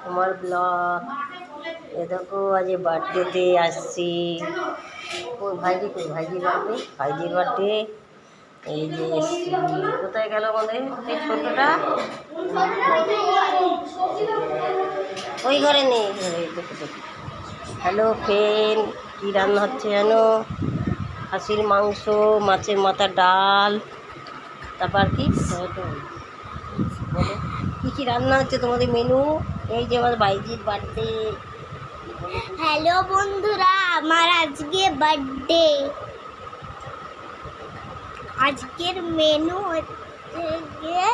তোমার ব্লগ। এ দেখো আজ বার্থডেতে আসছি। ওই ভাইজি ভাইজির বার্থডে। এই যে এসছি। কোথায় গেল আমাদের এই ছোটটা? ওই ঘরে নেই। হ্যালো ফ্রেন্ড, কী রান্না হচ্ছে জানো? খাসির মাংস, মাছের মাথা, ডাল, তারপর কি বলো কী কী রান্না হচ্ছে তোমাদের মেনু? এই যে আমার ভাইজির বার্থডে। হ্যালো বন্ধুরা, আমার আজকে বার্থডে। আজকের মেনু হচ্ছে গিয়ে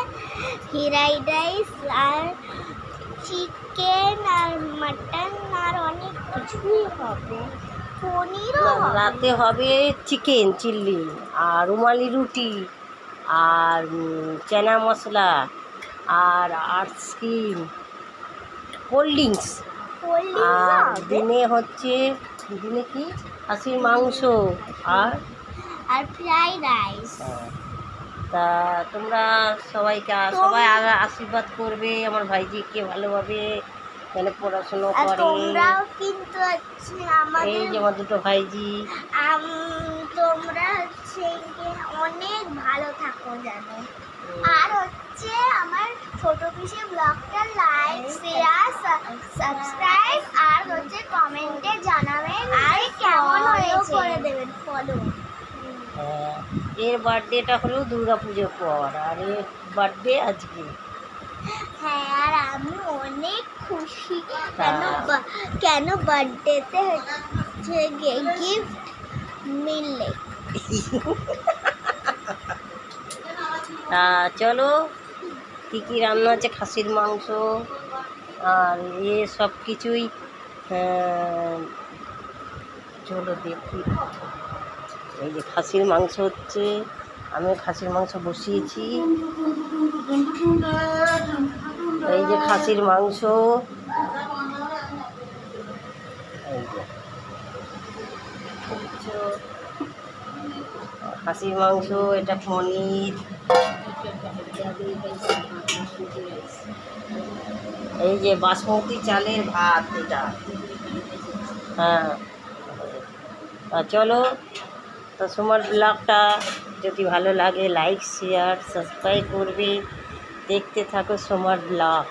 ফ্রাইড রাইস আর চিকেন আর মাটন আর অনেক কিছুই হবে, পনিরও হবে। রাতে হবে চিকেন চিল্লি আর রুমালি রুটি আর চানা মশলা আর আইসক্রিম, কোল্ড ড্রিঙ্কস। আর দিনে হচ্ছে কি খাসির মাংস আর ফ্রাইড রাইস। তা তোমরা সবাই আশীর্বাদ করবে আমার ভাইজিকে ভালোভাবে, মানে পড়াশুনো করে। তোমরাও কিন্তু এই যে আমার দুটো ভাইজি, তোমরা হচ্ছে অনেক ভালো থাকো জানো। আর হচ্ছে আমার ছোট পিসি ব্লগটা লাইক শেয়ার সাবস্ক্রাইব আর হচ্ছে কমেন্টে জানাবেন আর কেমন হয়েছে করে দেবেন ফলো। এর বার্থডেটা হলো দুর্গাপুজোর পর আর এর বার্থডে আজকে। হ্যাঁ, আর আমি অনেক খুশি। কেন বার্থডেতে হচ্ছে গিফট মিললে। চলো কী কী রান্না হচ্ছে, খাসির মাংস আর সব কিছুই। চলো দেখি। এই যে খাসির মাংস হচ্ছে, আমি খাসির মাংস বসিয়েছি। এই যে খাসির মাংস, এই যে খাসির মাংস, এটা পনির, এই যে বাসমতি চালের ভাত এটা। হ্যাঁ, চলো তো তোমার ব্লগটা যদি ভালো লাগে লাইক শেয়ার সাবস্ক্রাইব করবে। দেখতে থাকো সোমার ব্লগ।